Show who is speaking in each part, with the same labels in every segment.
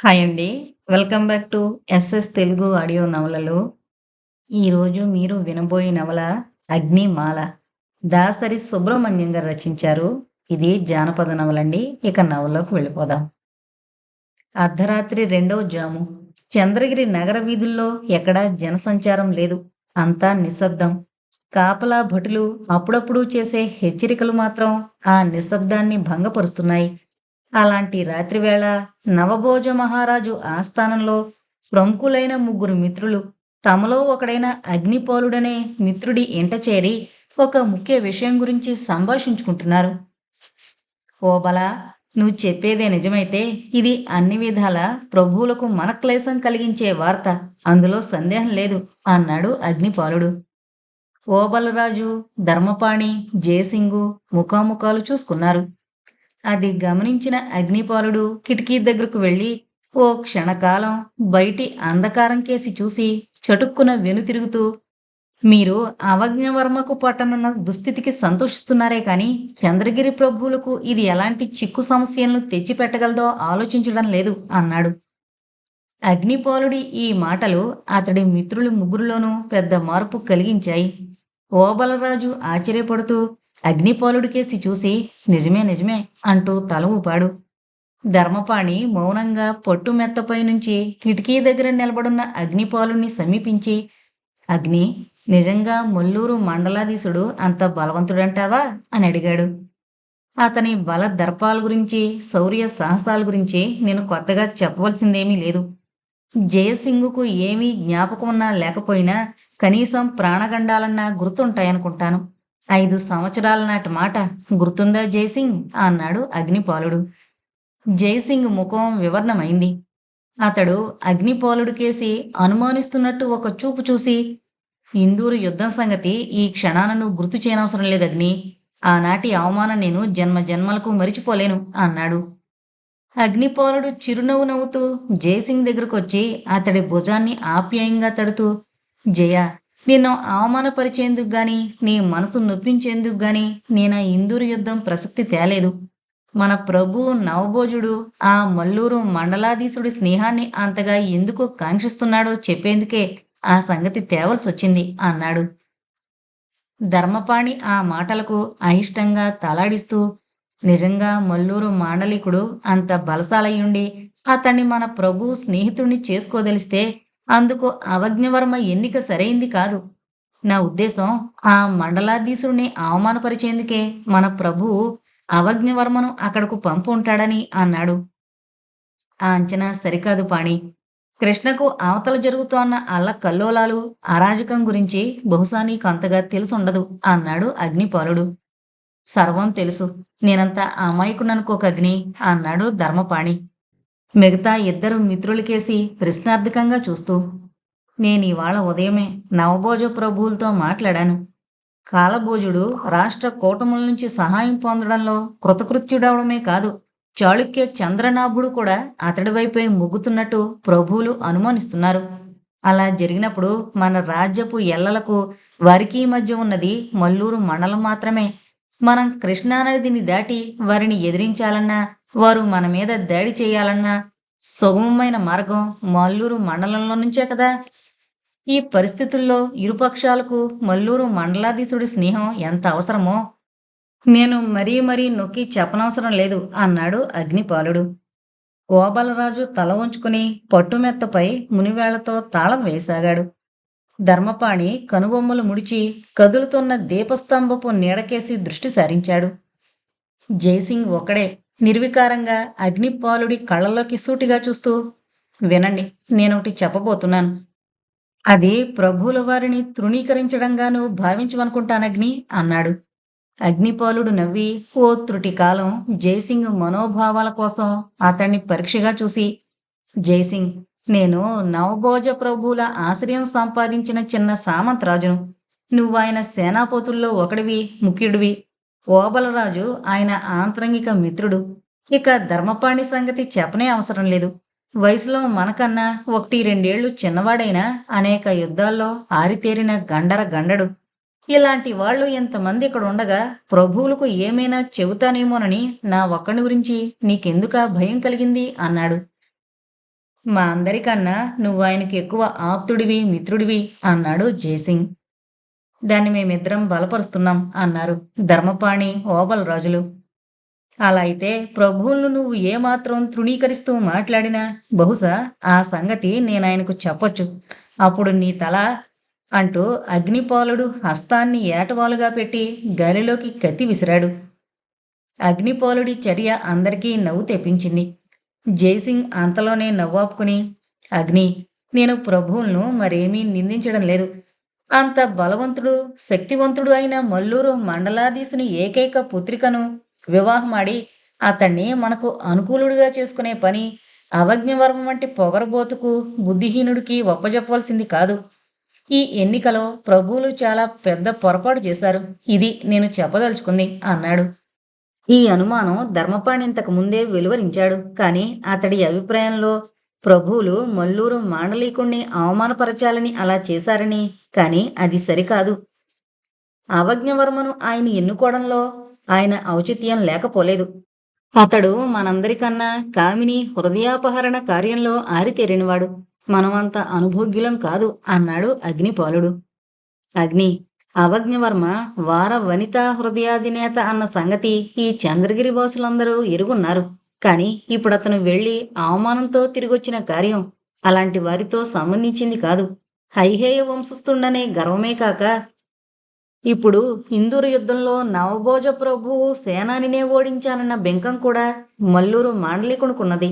Speaker 1: Hi అండి. Welcome back to SS Telugu audio నవలలు. ఈరోజు మీరు వినబోయే నవల 'అగ్నిమాల'. దాసరి సుబ్రహ్మణ్యం గారు రచించారు. ఇది జానపద నవలండి. ఇక నవలలోకి వెళ్ళిపోదాం. అర్ధరాత్రి రెండవ జాము. చంద్రగిరి నగర వీధుల్లో ఎక్కడా జనసంచారం లేదు. అంతా నిశ్శబ్దం. కాపలా భటులు అప్పుడప్పుడు చేసే హెచ్చరికలు మాత్రం ఆ నిశ్శబ్దాన్ని భంగపరుస్తున్నాయి. అలాంటి రాత్రివేళ నవభోజ మహారాజు ఆస్థానంలో ప్రముఖులైన ముగ్గురు మిత్రులు తమలో ఒకడైన అగ్నిపాలుడనే మిత్రుడి ఇంట చేరి ఒక ముఖ్య విషయం గురించి సంభాషించుకుంటున్నారు. ఓ బలా, నువ్వు చెప్పేదే నిజమైతే ఇది అన్ని విధాల ప్రభువులకు మనక్లేశం కలిగించే వార్త, అందులో సందేహం లేదు అన్నాడు అగ్నిపాలుడు. ఓబలరాజు, ధర్మపాణి, జయసింగు ముఖాముఖాలు చూసుకున్నారు. అది గమనించిన అగ్నిపాలుడు కిటికీ దగ్గరకు వెళ్ళి ఓ క్షణకాలం బయటి అంధకారం కేసి చూసి చటుక్కున వెనుతిరుగుతూ, మీరు అవజ్ఞవర్మకు పట్టనున్న దుస్థితికి సంతోషిస్తున్నారే కాని చంద్రగిరి ప్రభువులకు ఇది ఎలాంటి చిక్కు సమస్యలను తెచ్చిపెట్టగలదో ఆలోచించడం లేదు అన్నాడు. అగ్నిపాలుడి ఈ మాటలు అతడి మిత్రులు ముగ్గురులోనూ పెద్ద మార్పు కలిగించాయి. ఓబలరాజు ఆశ్చర్యపడుతూ అగ్నిపాలుడికేసి చూసి నిజమే నిజమే అంటూ తల ఊపాడు. ధర్మపాణి మౌనంగా పట్టు మెత్తపై నుంచి కిటికీ దగ్గర నిలబడున్న అగ్నిపాలుని సమీపించి, అగ్ని, నిజంగా మల్లూరు మండలాధీశుడు అంత బలవంతుడంటావా అని అడిగాడు. అతని బల దర్పాల గురించి, శౌర్య సాహసాల గురించి నేను కొత్తగా చెప్పవలసిందేమీ లేదు. జయసింగుకు ఏమీ జ్ఞాపకం ఉన్నా లేకపోయినా కనీసం ప్రాణగండాలన్నా గుర్తుంటాయనుకుంటాను. 5 సంవత్సరాల నాటి మాట గుర్తుందా జయసింగ్ అన్నాడు అగ్నిపాలుడు. జయసింగ్ ముఖం వివర్ణమైంది. అతడు అగ్నిపాలుడు కేసి అనుమానిస్తున్నట్టు ఒక చూపు చూసి, ఇందూరు యుద్ధం సంగతి ఈ క్షణాన నువ్వు గుర్తు చేయనవసరం లేదు అగ్ని. ఆనాటి అవమానం నేను జన్మ జన్మలకు మరిచిపోలేను అన్నాడు. అగ్నిపాలుడు చిరునవ్వు నవ్వుతూ జయసింగ్ దగ్గరకొచ్చి అతడి భుజాన్ని ఆప్యాయంగా తడుతూ, జయ, నిన్ను అవమానపరిచేందుకు గాని నీ మనసు నొప్పించేందుకు గాని నేనా ఇందూరు యుద్ధం ప్రసక్తి తేలేదు. మన ప్రభు నవభోజుడు ఆ మల్లూరు మండలాధీశుడి స్నేహాన్ని అంతగా ఎందుకు కాంక్షిస్తున్నాడో చెప్పేందుకే ఆ సంగతి తేవలసొచ్చింది అన్నాడు. ధర్మపాణి ఆ మాటలకు అయిష్టంగా తలాడిస్తూ, నిజంగా మల్లూరు మాండలికుడు అంత బలశాలయుండి అతన్ని మన ప్రభు స్నేహితుణ్ణి చేసుకోదలిస్తే అందుకు అవజ్ఞవర్మ ఎన్నిక సరైంది కాదు. నా ఉద్దేశం, ఆ మండలాధీశుణ్ణి అవమానపరిచేందుకే మన ప్రభువు అవజ్ఞవర్మను అక్కడకు పంపు ఉంటాడని అన్నాడు. ఆ అంచనా సరికాదు పాణి. కృష్ణకు అవతల జరుగుతోన్న అల్లకల్లోలాలు, అరాజకం గురించి బహుశా నీకు అంతగా తెలుసుండదు అన్నాడు అగ్నిపాలుడు. సర్వం తెలుసు. నేనంత అమాయకుడనుకోక అగ్ని అన్నాడు ధర్మపాణి. మిగతా ఇద్దరు మిత్రులకేసి ప్రశ్నార్థకంగా చూస్తూ, నేనివాళ ఉదయమే నవభోజ ప్రభువులతో మాట్లాడాను. కాలభోజుడు రాష్ట్ర కూటముల నుంచి సహాయం పొందడంలో కృతకృత్యుడవడమే కాదు, చాళుక్య చంద్రనాభుడు కూడా అతడి వైపే మొగ్గుతున్నట్టు ప్రభువులు అనుమానిస్తున్నారు. అలా జరిగినప్పుడు మన రాజ్యపు ఎల్లలకు వారికి మధ్య ఉన్నది మల్లూరు మండలం మాత్రమే. మనం కృష్ణానదిని దాటి వారిని ఎదిరించాలన్నా, వారు మన మీద దాడి చేయాలన్నా సుగమమైన మార్గం మల్లూరు మండలంలో నుంచే కదా. ఈ పరిస్థితుల్లో ఇరుపక్షాలకు మల్లూరు మండలాధీశుడి స్నేహం ఎంత అవసరమో నేను మరీ మరీ నొక్కి చెప్పనవసరం లేదు అన్నాడు అగ్నిపాలుడు. ఓబలరాజు తల వంచుకుని పట్టుమెత్తపై మునివేళ్లతో తాళం వేసాగాడు. ధర్మపాణి కనుబొమ్మలు ముడిచి కదులుతున్న దీపస్తంభపు నీడకేసి దృష్టి సారించాడు. జయసింగ్ ఒక్కడే నిర్వికారంగా అగ్నిపాలుడి కళ్ళలోకి సూటిగా చూస్తూ, వినండి, నేనొకటి చెప్పబోతున్నాను. అది ప్రభువుల వారిని తృణీకరించడంగాను భావించమనుకుంటానగ్ని అన్నాడు. అగ్నిపాలుడు నవ్వి ఓ త్రుటి కాలం జయసింగ్ మనోభావాల కోసం అతన్ని పరీక్షగా చూసి, జయసింగ్, నేను నవభోజ ప్రభువుల ఆశ్రయం సంపాదించిన చిన్న సామంతరాజును. నువ్వాయన సేనాపతుల్లో ఒకడివి, ముఖ్యుడివి. ఓబలరాజు ఆయన ఆంతరంగిక మిత్రుడు. ఇక ధర్మపాణి సంగతి చెప్పనే అవసరం లేదు. వయసులో మనకన్నా 1-2 ఏళ్లు చిన్నవాడైనా అనేక యుద్ధాల్లో ఆరితేరిన గండర గండడు. ఇలాంటి వాళ్ళు ఎంతమంది ఇక్కడ ఉండగా ప్రభువులకు ఏమైనా చెబుతానేమోనని నా ఒక్కడి గురించి నీకెందుకా భయం కలిగింది అన్నాడు. మా అందరికన్నా నువ్వు ఆయనకి ఎక్కువ ఆప్తుడివి, మిత్రుడివి అన్నాడు జయసింగ్. దాన్ని మేమిద్దరం బలపరుస్తున్నాం అన్నారు ధర్మపాణి, ఓబల్ రాజులు. అలా అయితే ప్రభువులను నువ్వు ఏమాత్రం తృణీకరిస్తూ మాట్లాడినా బహుశా ఆ సంగతి నేనాయనకు చెప్పొచ్చు. అప్పుడు నీ తల అంటూ అగ్నిపాలుడు హస్తాన్ని ఏటవాలుగా పెట్టి గాలిలోకి కత్తి విసిరాడు. అగ్నిపాలుడి చర్య అందరికీ నవ్వు తెప్పించింది. జయసింగ్ అంతలోనే నవ్వాపుకుని, అగ్ని, నేను ప్రభువులను మరేమీ నిందించడం లేదు. అంత బలవంతుడు, శక్తివంతుడు అయిన మల్లూరు మండలాధీశుని ఏకైక పుత్రికను వివాహమాడి అతన్ని మనకు అనుకూలుడిగా చేసుకునే పని అవజ్ఞవర్మ వంటి పొగరబోతుకు, బుద్ధిహీనుడికి ఒప్పజెప్పవలసింది కాదు. ఈ ఎన్నికలో ప్రభువులు చాలా పెద్ద పొరపాటు చేశారు. ఇది నేను చెప్పదలుచుకుంది అన్నాడు. ఈ అనుమానం ధర్మపాణి ఇంతకు ముందే వెలువరించాడు. కాని అతడి అభిప్రాయంలో ప్రభువులు మల్లూరు మాండలీకుణ్ణి అవమానపరచాలని అలా చేశారని, కాని అది సరికాదు. అవజ్ఞవర్మను ఆయన ఎన్నుకోవడంలో ఆయన ఔచిత్యం లేకపోలేదు. అతడు మనందరికన్నా కామిని హృదయాపహరణ కార్యంలో ఆరితేరినవాడు. మనమంత అనుభోగ్యులం కాదు అన్నాడు అగ్నిపాలుడు. అగ్ని, అవజ్ఞవర్మ వార వనితా హృదయాధినేత అన్న సంగతి ఈ చంద్రగిరి వాసులందరూ ఎరుగున్నారు. కాని ఇప్పుడతను వెళ్ళి అవమానంతో తిరిగొచ్చిన కార్యం అలాంటి వారితో సంబంధించింది కాదు. హైహేయ వంశస్థుండనే గర్వమే కాక ఇప్పుడు ఇందూరు యుద్ధంలో నవభోజ ప్రభువు సేనానినే ఓడించానన్న బెంకం కూడా మల్లూరు మాండలికునుకున్నది.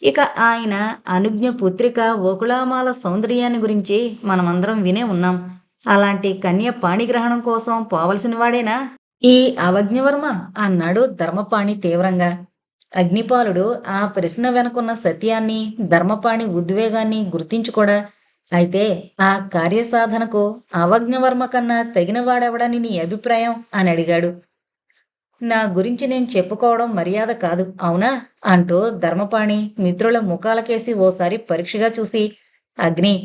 Speaker 1: ఇక ఆయన అనుజ్ఞ పుత్రిక వకుళామాల సౌందర్యాన్ని గురించి మనమందరం వినే ఉన్నాం. అలాంటి కన్య పాణిగ్రహణం కోసం పోవలసిన వాడేనా ఈ అవజ్ఞవర్మ అన్నాడు ధర్మపాణి తీవ్రంగా. అగ్నిపాలుడు ఆ ప్రశ్న వెనుకున్న సత్యాన్ని, ధర్మపాణి ఉద్వేగాన్ని గుర్తించుకోడా. అయితే ఆ కార్యసాధనకు అవజ్ఞవర్మ కన్నా తగినవాడెవడని నీ అభిప్రాయం అని అడిగాడు. నా గురించి నేను చెప్పుకోవడం మర్యాద కాదు, అవునా అంటూ ధర్మపాణి మిత్రుల ముఖాలకేసి ఓసారి పరీక్షగా చూసి, అగ్ని,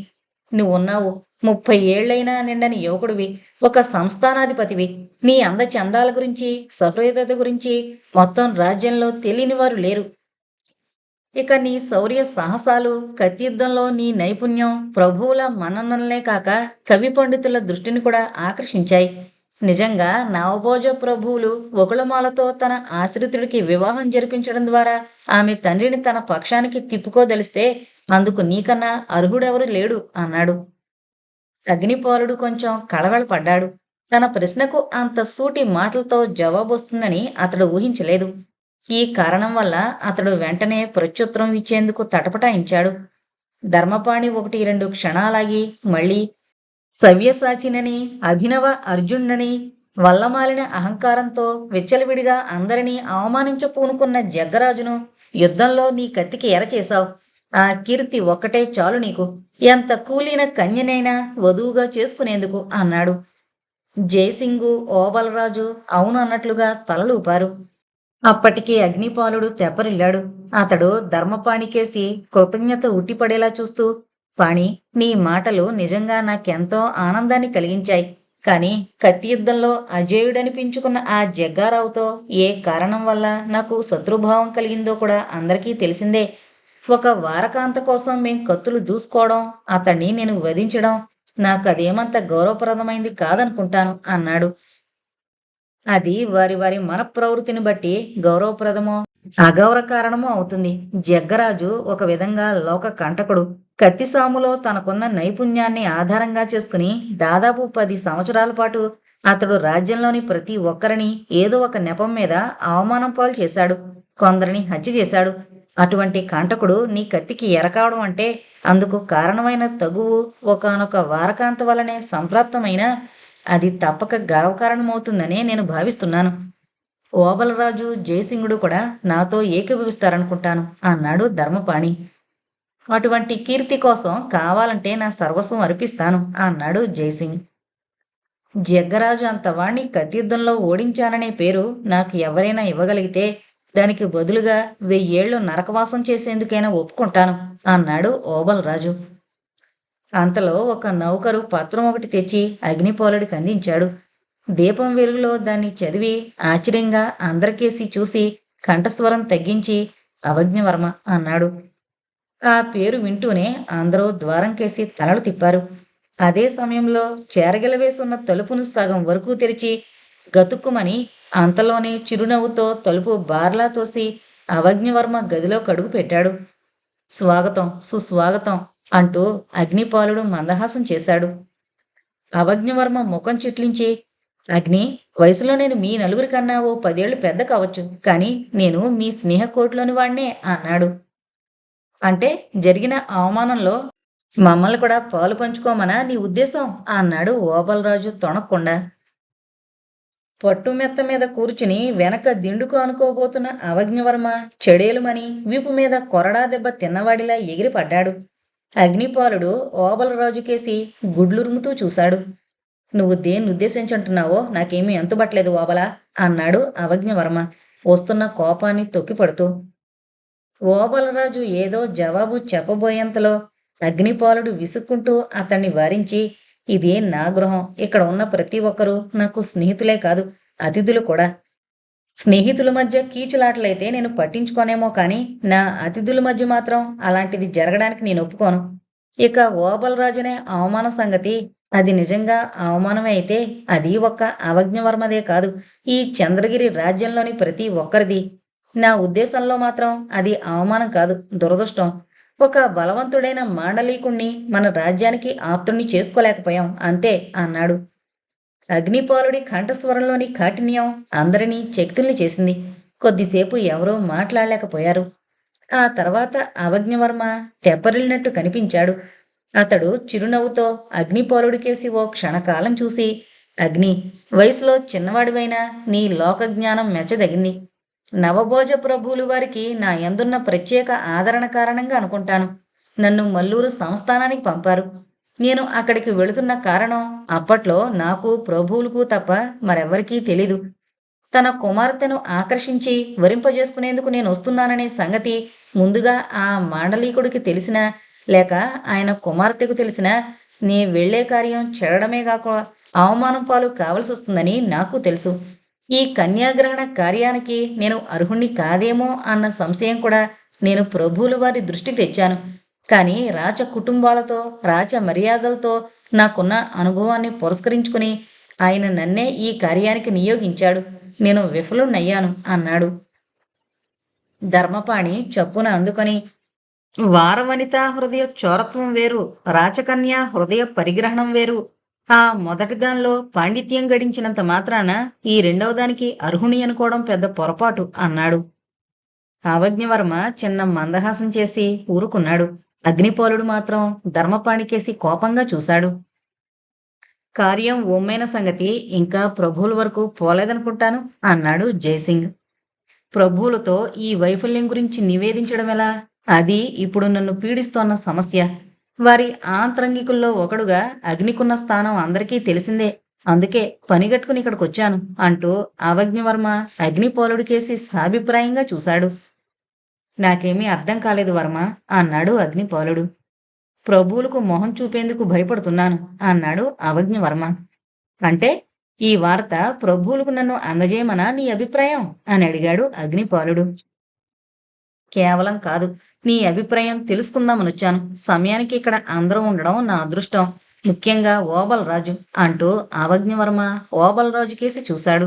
Speaker 1: నువ్వున్నావు, 30 ఏళ్లైనా నిండని యువకుడివి, ఒక సంస్థానాధిపతివి. నీ అందచందాల గురించి, సహృదయత గురించి మొత్తం రాజ్యంలో తెలియని వారు లేరు. ఇక నీ శౌర్య సాహసాలు, కత్తియుద్ధంలో నీ నైపుణ్యం ప్రభువుల మన్ననలనే కాక కవి పండితుల దృష్టిని కూడా ఆకర్షించాయి. నిజంగా నవభోజ ప్రభువులు వకుళమాలతో తన ఆశ్రితుడికి వివాహం జరిపించడం ద్వారా ఆమె తండ్రిని తన పక్షానికి తిప్పుకోదలిస్తే అందుకు నీకన్నా అర్హుడెవరు లేడు అన్నాడు. అగ్నిపాలుడు కొంచెం కళవళపడ్డాడు. తన ప్రశ్నకు అంత సూటి మాటలతో జవాబొస్తుందని అతడు ఊహించలేదు. ఈ కారణం వల్ల అతడు వెంటనే ప్రత్యుత్తరం ఇచ్చేందుకు తటపటాయించాడు. ధర్మపాణి 1-2 క్షణాలాగి మళ్ళీ, సవ్యసాచినని, అభినవ అర్జునుడని, వల్లమాలిన అహంకారంతో విచ్చలవిడిగా అందరినీ అవమానించపూనుకున్న జగ్గరాజును యుద్ధంలో నీ కత్తికి ఎరచేశావు. ఆ కీర్తి ఒక్కటే చాలు నీకు, ఎంత కూలిన కన్యనైనా వధువుగా చేసుకునేందుకు అన్నాడు. జయసింగు, ఓబలరాజు అవును అన్నట్లుగా తలలూపారు. అప్పటికి అగ్నిపాలుడు తెప్పరిల్లాడు. అతడు ధర్మపాణికేసి కృతజ్ఞత ఉట్టిపడేలా చూస్తూ, పాణి, నీ మాటలు నిజంగా నాకెంతో ఆనందాన్ని కలిగించాయి. కాని కత్తి యుద్ధంలో అజేయుడనిపించుకున్న ఆ జగ్గారావుతో ఏ కారణం వల్ల నాకు శత్రుభావం కలిగిందో కూడా అందరికీ తెలిసిందే. ఒక వారకాంత కోసం మేం కత్తులు దూసుకోవడం, అతన్ని నేను వధించడం నాకదేమంత గౌరవప్రదమైంది కాదనుకుంటాను అన్నాడు. అది వారి వారి మనఃప్రవృత్తిని బట్టి గౌరవప్రదమో అగౌరవ కారణమో అవుతుంది. జగ్గరాజు ఒక విధంగా లోక కంటకుడు. కత్తిసాములో తనకున్న నైపుణ్యాన్ని ఆధారంగా చేసుకుని దాదాపు 10 సంవత్సరాల పాటు అతడు రాజ్యంలోని ప్రతి ఒక్కరిని ఏదో ఒక నెపం మీద అవమానం పాలు చేశాడు. కొందరిని హత్య చేశాడు. అటువంటి కంటకుడు నీ కత్తికి ఎరకావడం అంటే అందుకు కారణమైన తగువు ఒకానొక వారకాంత వల్లనే సంప్రాప్తమైన అది తప్పక గర్వకారణమవుతుందనే నేను భావిస్తున్నాను. ఓబలరాజు, జయసింగుడు కూడా నాతో ఏకీభవిస్తారనుకుంటాను అన్నాడు ధర్మపాణి. అటువంటి కీర్తి కోసం కావాలంటే నా సర్వస్వం అర్పిస్తాను అన్నాడు జయసింగ్. జగ్గరాజు అంతవాణ్ణి కత్తియుద్ధంలో ఓడించాననే పేరు నాకు ఎవరైనా ఇవ్వగలిగితే దానికి బదులుగా 1000 ఏళ్లు నరకవాసం చేసేందుకైనా ఒప్పుకుంటాను అన్నాడు ఓబలరాజు. అంతలో ఒక నౌకరు పత్రం ఒకటి తెచ్చి అగ్నిపాలుడికి అందించాడు. దీపం వెలుగులో దాన్ని చదివి ఆశ్చర్యంగా అందరికేసి చూసి కంఠస్వరం తగ్గించి, అవజ్ఞవర్మ అన్నాడు. ఆ పేరు వింటూనే అందరూ ద్వారం కేసి తలలు తిప్పారు. అదే సమయంలో చేరగల వేసున్న తలుపును సగం వరకు తెరిచి గతుక్కుమని అంతలోనే చిరునవ్వుతో తలుపు బార్లా తోసి అవజ్ఞవర్మ గదిలో కడుగు పెట్టాడు. స్వాగతం, సుస్వాగతం అంటూ అగ్నిపాలుడు మందహాసం చేశాడు. అవజ్ఞవర్మ ముఖం చిట్లించి, అగ్ని, వయసులో నేను మీ నలుగురి కన్నా ఓ 10 ఏళ్లు పెద్ద కావచ్చు, కానీ నేను మీ స్నేహకోటిలోని వాణ్ణే అన్నాడు. అంటే జరిగిన అవమానంలో మమ్మల్ని కూడా పాలు పంచుకోమనా నీ ఉద్దేశం అన్నాడు ఓబలరాజు తొణక్కుండా. పట్టు మెత్త మీద కూర్చుని వెనక దిండుకు అనుకోబోతున్న అవజ్ఞవర్మ చెడేలుమని వీపు మీద కొరడా దెబ్బ తిన్నవాడిలా ఎగిరిపడ్డాడు. అగ్నిపాలుడు ఓబలరాజు కేసి గుడ్లురుముతూ చూశాడు. నువ్వు దేన్ని ఉద్దేశించుంటున్నావో నాకేమీ అంతుబట్టలేదు ఓబలా అన్నాడు అవజ్ఞవర్మ వస్తున్న కోపాన్ని తొక్కిపడుతూ. ఓబలరాజు ఏదో జవాబు చెప్పబోయేంతలో అగ్నిపాలుడు విసుక్కుంటూ అతన్ని వారించి, ఇదే నా గృహం, ఇక్కడ ఉన్న ప్రతి ఒక్కరూ నాకు స్నేహితులే కాదు, అతిథులు కూడా. స్నేహితుల మధ్య కీచులాటలైతే నేను పట్టించుకోనేమో కానీ నా అతిథుల మధ్య మాత్రం అలాంటిది జరగడానికి నేను ఒప్పుకోను. ఇక ఓబలరాజునే అవమాన సంగతి, అది నిజంగా అవమానమే అయితే అది ఒక్క అవజ్ఞవర్మదే కాదు, ఈ చంద్రగిరి రాజ్యంలోని ప్రతి ఒక్కరిది. నా ఉద్దేశంలో మాత్రం అది అవమానం కాదు, దురదృష్టం. ఒక బలవంతుడైన మాండలీకుణ్ణి మన రాజ్యానికి ఆప్తుణ్ణి చేసుకోలేకపోయాం అంతే అన్నాడు. అగ్నిపాలుడి కంఠస్వరంలోని కాఠిన్యం అందరినీ చకితుల్ని చేసింది. కొద్దిసేపు ఎవరూ మాట్లాడలేకపోయారు. ఆ తర్వాత అవజ్ఞవర్మ తెప్పరిల్లినట్టు కనిపించాడు. అతడు చిరునవ్వుతో అగ్నిపాలుడికేసి ఓ క్షణకాలం చూసి, అగ్ని, వయసులో చిన్నవాడివైనా నీ లోకజ్ఞానం మెచ్చదగింది. నవభోజ ప్రభువులు వారికి నా యందున్న ప్రత్యేక ఆదరణ కారణంగా అనుకుంటాను నన్ను మల్లూరు సంస్థానానికి పంపారు. నేను అక్కడికి వెళుతున్న కారణం అప్పట్లో నాకు ప్రభువులకు తప్ప మరెవ్వరికీ తెలీదు. తన కుమార్తెను ఆకర్షించి వరింపజేసుకునేందుకు నేను వస్తున్నాననే సంగతి ముందుగా ఆ మాండలీకుడికి తెలిసినా, లేక ఆయన కుమార్తెకు తెలిసినా నే వెళ్లే కార్యం చెడడమే కాక అవమానం పాలు కావలసి వస్తుందని నాకు తెలుసు. ఈ కన్యాగ్రహణ కార్యానికి నేను అర్హుణ్ణి కాదేమో అన్న సంశయం కూడా నేను ప్రభువుల వారి దృష్టికి తెచ్చాను. కానీ రాచ కుటుంబాలతో, రాచ మర్యాదలతో నాకున్న అనుభవాన్ని పురస్కరించుకుని ఆయన నన్నే ఈ కార్యానికి నియోగించాడు. నేను విఫలుణ్ణయ్యాను అన్నాడు. ధర్మపాణి చప్పున అందుకొని, వారవనితా హృదయ చోరత్వం వేరు, రాచకన్యా హృదయ పరిగ్రహణం వేరు. ఆ మొదటి దానిలో పాండిత్యం గడించినంత మాత్రాన ఈ రెండవ దానికి అర్హుణి అనుకోవడం పెద్ద పొరపాటు అన్నాడు. అవజ్ఞవర్మ చిన్న మందహాసం చేసి ఊరుకున్నాడు. అగ్నిపాలుడు మాత్రం ధర్మపాణికేసి కోపంగా చూశాడు. కార్యం ఒమ్మైన సంగతి ఇంకా ప్రభువుల వరకు పోలేదనుకుంటాను అన్నాడు జయసింగ్. ప్రభువులతో ఈ వైఫల్యం గురించి నివేదించడం ఎలా? అది ఇప్పుడు నన్ను పీడిస్తోన్న సమస్య. వారి ఆంతరంగికుల్లో ఒకడుగా అగ్నికున్న స్థానం అందరికీ తెలిసిందే. అందుకే పనిగట్టుకుని ఇక్కడికొచ్చాను అంటూ అవజ్ఞవర్మ అగ్నిపాలుడికేసి సాభిప్రాయంగా చూశాడు. నాకేమీ అర్థం కాలేదు వర్మ అన్నాడు అగ్నిపాలుడు. ప్రభువులకు మొహం చూపేందుకు భయపడుతున్నాను అన్నాడు అవజ్ఞవర్మ. అంటే ఈ వార్త ప్రభువులకు నన్ను అందజేయమనా నీ అభిప్రాయం అని అడిగాడు అగ్నిపాలుడు. కేవలం కాదు, నీ అభిప్రాయం తెలుసుకుందామనొచ్చాను. సమయానికి ఇక్కడ అందరూ ఉండడం నా అదృష్టం, ముఖ్యంగా ఓబలరాజు అంటూ అవజ్ఞవర్మ ఓబలరాజుకేసి చూశాడు.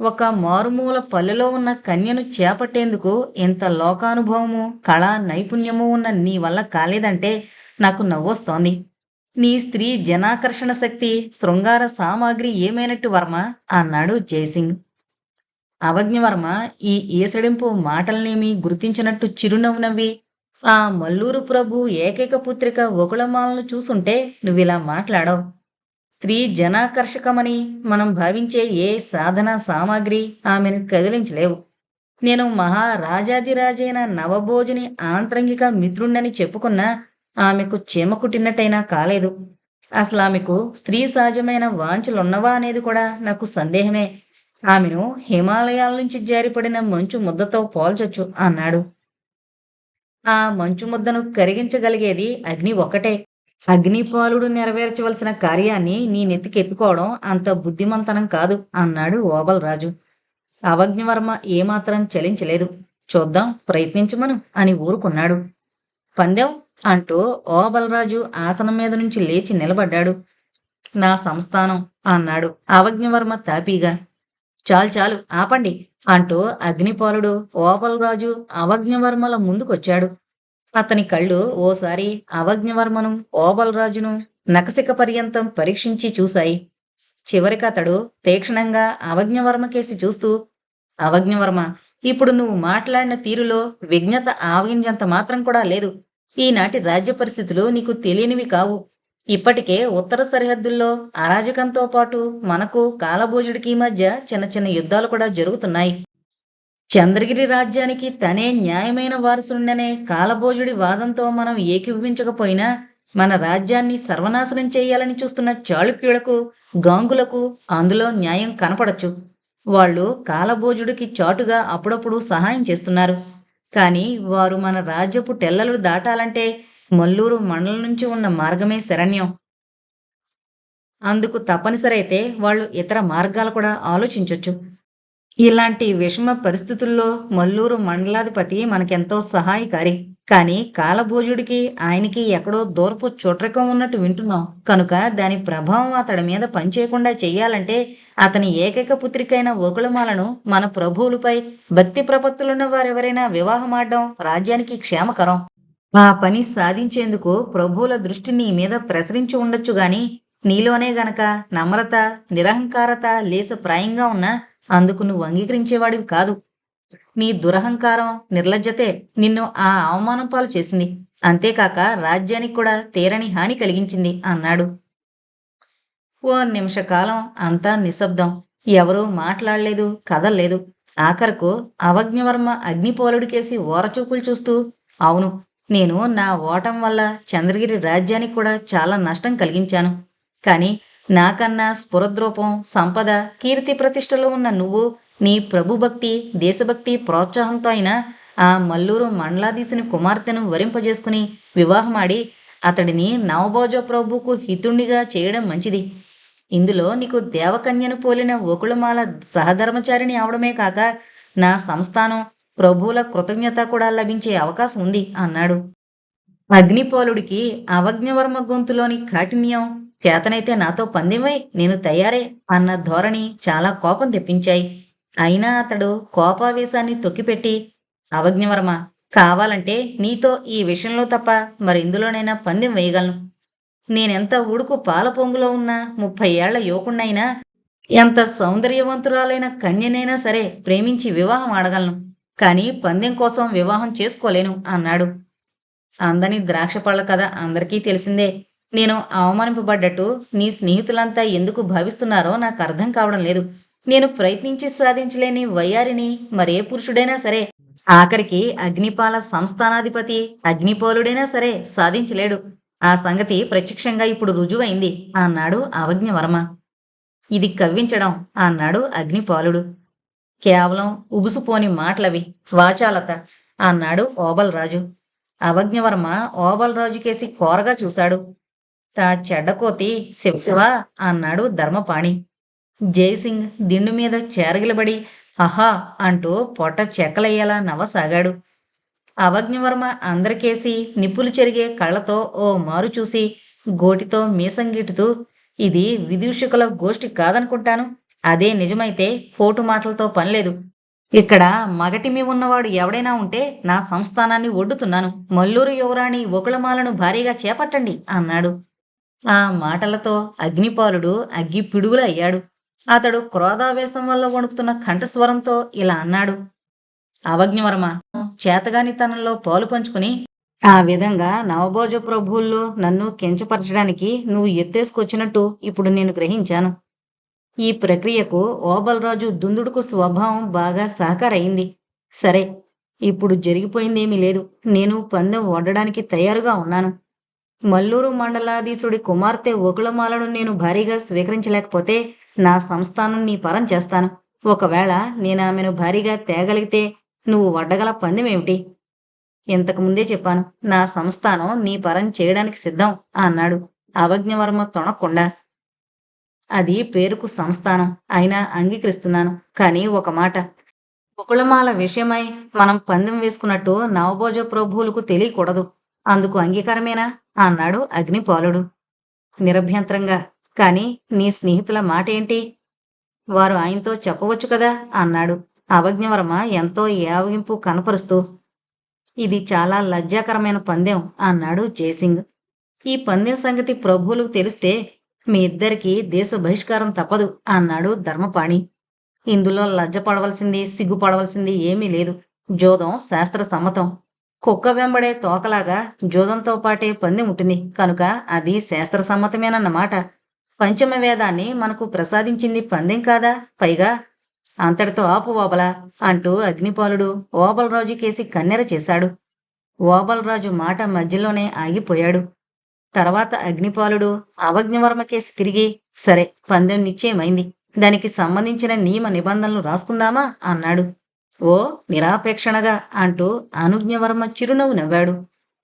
Speaker 1: ఒక మారుమూల పల్లెలో ఉన్న కన్యను చేపట్టేందుకు ఇంత లోకానుభవము, కళా నైపుణ్యము ఉన్న నీ వల్ల కాలేదంటే నాకు నవ్వొస్తోంది. నీ స్త్రీ జనాకర్షణ శక్తి, శృంగార సామాగ్రి ఏమైనట్టు వర్మ అన్నాడు జయసింగ్. అవజ్ఞవర్మ ఈ ఈసడింపు మాటలనేమీ గుర్తించినట్టు చిరునవ్వు నవ్వి, ఆ మల్లూరు ప్రభు ఏకైక పుత్రిక ఒకళమాలను చూసుంటే నువ్విలా మాట్లాడవు. స్త్రీ జనాకర్షకమని మనం భావించే ఏ సాధన సామాగ్రి ఆమెను కదిలించలేవు. నేను మహారాజాదిరాజైన నవభోజుని ఆంతరంగిక మిత్రుణ్ణని చెప్పుకున్నా ఆమెకు చీమ కుట్టినట్టయినా కాలేదు. అసలు ఆమెకు స్త్రీ సహజమైన వాంఛలున్నవా అనేది కూడా నాకు సందేహమే. ఆమెను హిమాలయాల నుంచి జారిపడిన మంచు ముద్దతో పోల్చొచ్చు అన్నాడు. ఆ మంచు ముద్దను కరిగించగలిగేది అగ్ని ఒక్కటే. అగ్నిపాలుడు నెరవేర్చవలసిన కార్యాన్ని నీ నెత్తికెత్తుకోవడం అంత బుద్ధిమంతనం కాదు అన్నాడు ఓబలరాజు. అవజ్ఞవర్మ ఏమాత్రం చలించలేదు. చూద్దాం, ప్రయత్నించమను అని ఊరుకున్నాడు. పందెం అంటూ ఓ బలరాజు ఆసనం మీద నుంచి లేచి నిలబడ్డాడు. నా సంస్థానం అన్నాడు అవజ్ఞవర్మ తాపీగా. చాలు చాలు ఆపండి అంటూ అగ్నిపాలుడు ఓబలరాజు అవజ్ఞవర్మల ముందుకొచ్చాడు. అతని కళ్ళు ఓసారి అవజ్ఞవర్మను ఓబలరాజును నకసిక పర్యంతం పరీక్షించి చూశాయి. చివరికి అతడు తీక్షణంగా అవజ్ఞవర్మకేసి చూస్తూ, అవజ్ఞవర్మ, ఇప్పుడు నువ్వు మాట్లాడిన తీరులో విజ్ఞత ఆవగింజంత మాత్రం కూడా లేదు. ఈనాటి రాజ్య పరిస్థితులు నీకు తెలియనివి కావు. ఇప్పటికే ఉత్తర సరిహద్దుల్లో అరాజకంతో పాటు మనకు కాలభోజుడికి మధ్య చిన్న చిన్న యుద్ధాలు కూడా జరుగుతున్నాయి. చంద్రగిరి రాజ్యానికి తనే న్యాయమైన వారసుండనే కాలభోజుడి వాదంతో మనం ఏకీభవించకపోయినా మన రాజ్యాన్ని సర్వనాశనం చేయాలని చూస్తున్న చాళుక్యులకు, గాంగులకు అందులో న్యాయం కనపడచ్చు. వాళ్ళు కాలభోజుడికి చాటుగా అప్పుడప్పుడు సహాయం చేస్తున్నారు. కానీ వారు మన రాజ్యపు టెల్లలు దాటాలంటే మల్లూరు మండలం నుంచి ఉన్న మార్గమే శరణ్యం. అందుకు తప్పనిసరైతే వాళ్ళు ఇతర మార్గాలు కూడా ఆలోచించొచ్చు. ఇలాంటి విషమ పరిస్థితుల్లో మల్లూరు మండలాధిపతి మనకెంతో సహాయకారి. కానీ కాలభోజుడికి ఆయనకి ఎక్కడో దూరపు చుట్రకం ఉన్నట్టు వింటున్నాం కనుక దాని ప్రభావం అతడి మీద పనిచేయకుండా చెయ్యాలంటే అతని ఏకైక పుత్రికైన వకుళమాలను మన ప్రభువులపై భక్తి ప్రపత్తులున్న వారెవరైనా వివాహమాడడం రాజ్యానికి క్షేమకరం. ఆ పని సాధించేందుకు ప్రభువుల దృష్టి నీ మీద ప్రసరించి ఉండొచ్చు గాని నీలోనే గనక నమ్రత, నిరహంకారత లేసప్రాయంగా ఉన్నా అందుకు నువ్వు అంగీకరించేవాడివి కాదు. నీ దురహంకారం, నిర్లజ్జతే నిన్ను ఆ అవమానం పాలు చేసింది. అంతేకాక రాజ్యానికి కూడా తీరని హాని కలిగించింది అన్నాడు. ఓ నిమిషకాలం అంతా నిశ్శబ్దం. ఎవరూ మాట్లాడలేదు, కదల్లేదు. ఆఖరకు అవజ్ఞవర్మ అగ్నిపోలుడికేసి ఓరచూపులు చూస్తూ, అవును, నేను నా ఓటం వల్ల చంద్రగిరి రాజ్యానికి కూడా చాలా నష్టం కలిగించాను. కానీ నాకన్నా స్ఫురద్రూపం, సంపద, కీర్తి ప్రతిష్టలు ఉన్న నువ్వు నీ ప్రభుభక్తి, దేశభక్తి ప్రోత్సాహంతో అయినా ఆ మల్లూరు మండలాధీశుని కుమార్తెను వరింపజేసుకుని వివాహమాడి అతడిని నవభోజ ప్రభువుకు హితుణ్ణిగా చేయడం మంచిది. ఇందులో నీకు దేవకన్యను పోలిన వకుళమాల సహధర్మచారిణి అవడమే కాక నా సంస్థానం, ప్రభువుల కృతజ్ఞత కూడా లభించే అవకాశం ఉంది అన్నాడు. అగ్నిపోలుడికి అవజ్ఞవర్మ గొంతులోని కాఠిన్యం, చేతనైతే నాతో పందెమై నేను తయారే అన్న ధోరణి చాలా కోపం తెప్పించాయి. అయినా అతడు కోపావేశాన్ని తొక్కిపెట్టి, అవజ్ఞవర్మ, కావాలంటే నీతో ఈ విషయంలో తప్ప మరిందులోనైనా పందెం వేయగలను. నేనెంత ఉడుకు పాల పొంగులో ఉన్నా 30 ఏళ్ల యువకుణ్ణైనా ఎంత సౌందర్యవంతురాలైన కన్యనైనా సరే ప్రేమించి వివాహం ఆడగలను. కానీ పందెం కోసం వివాహం చేసుకోలేను అన్నాడు. అందని ద్రాక్ష పళ్ళ కథ అందరికీ తెలిసిందే. నేను అవమానింపబడ్డట్టు నీ స్నేహితులంతా ఎందుకు భావిస్తున్నారో నాకు అర్థం కావడం లేదు. నేను ప్రయత్నించి సాధించలేని వయ్యారిని మరే పురుషుడైనా సరే, ఆఖరికి అగ్నిపాల సంస్థానాధిపతి అగ్నిపాలుడైనా సరే సాధించలేడు. ఆ సంగతి ప్రత్యక్షంగా ఇప్పుడు రుజువైంది అన్నాడు అవజ్ఞవర్మ. ఇది కవ్వించడం అన్నాడు అగ్నిపాలుడు. కేవలం ఉబుసుపోని మాటలవి, వాచాలత అన్నాడు ఓబలరాజు. అవజ్ఞవర్మ ఓబలరాజుకేసి కోరగా చూశాడు. తా చెడ్డకోతి శివశివ అన్నాడు ధర్మపాణి. జయసింగ్ దిండు మీద చేరగిలబడి అహా అంటూ పొట్ట చెక్కలయ్యేలా నవ్వసాగాడు. అవజ్ఞవర్మ అందరికేసి నిప్పులు చెరిగే కళ్ళతో ఓ మారు చూసి గోటితో మీసంగిటుతూ, ఇది విదూషకుల గోష్ఠి కాదనుకుంటాను. అదే నిజమైతే పోటు మాటలతో పనిలేదు. ఇక్కడ మగటిమి ఉన్నవాడు ఎవడైనా ఉంటే నా సంస్థానాన్ని ఒడ్డుతున్నాను. మల్లూరు యువరాణి వకుళమాలను భారీగా చేపట్టండి అన్నాడు. ఆ మాటలతో అగ్నిపాలుడు అగ్గి పిడుగులయ్యాడు. అతడు క్రోధావేశం వల్ల వణుకుతున్న కంఠస్వరంతో ఇలా అన్నాడు. అవజ్ఞవర్మ, చేతగానితనంలో పాలు పంచుకుని ఆ విధంగా నవభోజ ప్రభువుల్లో నన్ను కించపరచడానికి నువ్వు ఎత్తేసుకొచ్చినట్టు ఇప్పుడు నేను గ్రహించాను. ఈ ప్రక్రియకు ఓబలరాజు దుందుడుకు స్వభావం బాగా సహకారయింది. సరే, ఇప్పుడు జరిగిపోయిందేమీ లేదు. నేను పందెం వడ్డడానికి తయారుగా ఉన్నాను. మల్లూరు మండలాధీశుడి కుమార్తె వకుళమాలను నేను భారీగా స్వీకరించలేకపోతే నా సంస్థానం నీ పరం చేస్తాను. ఒకవేళ నేను ఆమెను భారీగా తేగలిగితే నువ్వు వడ్డగల పందెమేమిటి? ఇంతకుముందే చెప్పాను, నా సంస్థానం నీ పరం చేయడానికి సిద్ధం అన్నాడు అవజ్ఞవర్మ తొణకుండా. అది పేరుకు సంస్థానం, అయినా అంగీకరిస్తున్నాను. కానీ ఒక మాట, వకుళమాల విషయమై మనం పందెం వేసుకున్నట్టు నవభోజ ప్రభువులకు తెలియకూడదు. అందుకు అంగీకారమేనా అన్నాడు అగ్నిపాలుడు నిరభ్యంతరంగా. కాని నీ స్నేహితుల మాటేంటి? వారు ఆయనతో చెప్పవచ్చు కదా అన్నాడు అవజ్ఞవర్మ ఎంతో యావగింపు కనపరుస్తూ. ఇది చాలా లజ్జాకరమైన పందెం అన్నాడు జయసింగ్. ఈ పందెం సంగతి ప్రభువులకు తెలిస్తే మీ ఇద్దరికీ దేశ బహిష్కారం తప్పదు అన్నాడు ధర్మపాణి. ఇందులో లజ్జపడవలసింది సిగ్గుపడవలసింది ఏమీ లేదు. జోదం శాస్త్ర సమ్మతం. కుక్క వెంబడే తోకలాగా జోదంతో పాటే పందెం ఉంటుంది కనుక అది శాస్త్ర సమ్మతమేనన్నమాట. పంచమ వేదాన్ని మనకు ప్రసాదించింది పందెం కాదా? పైగా అంతటితో ఆపు ఓబలా అంటూ అగ్నిపాలుడు ఓబలరాజు కేసి కన్నెర చేశాడు. ఓబలరాజు మాట మధ్యలోనే ఆగిపోయాడు. తర్వాత అగ్నిపాలుడు అవజ్ఞవర్మ కేసి తిరిగి, సరే పందెం నిశ్చయమైంది, దానికి సంబంధించిన నియమ నిబంధనలు రాసుకుందామా అన్నాడు. ఓ నిరాపేక్షణగా అంటూ అనుజ్ఞవర్మ చిరునవ్వు నవ్వాడు.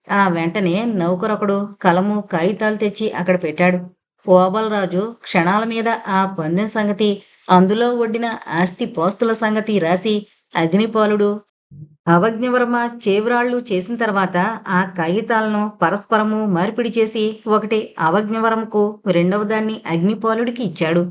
Speaker 1: ఆ వెంటనే నౌకరొకడు కలము కాగితాలు తెచ్చి అక్కడ పెట్టాడు. ఓబలరాజు క్షణాల మీద ఆ పందెం సంగతి, అందులో ఒడ్డిన ఆస్తి పోస్తుల సంగతి రాసి అగ్నిపాలుడు అవజ్ఞవర్మ చేవ్రాళ్లు చేసిన తర్వాత ఆ కాగితాలను పరస్పరము మార్పిడి చేసి ఒకటి అవజ్ఞవర్మకు రెండవ దాన్ని అగ్నిపాలుడికి ఇచ్చాడు.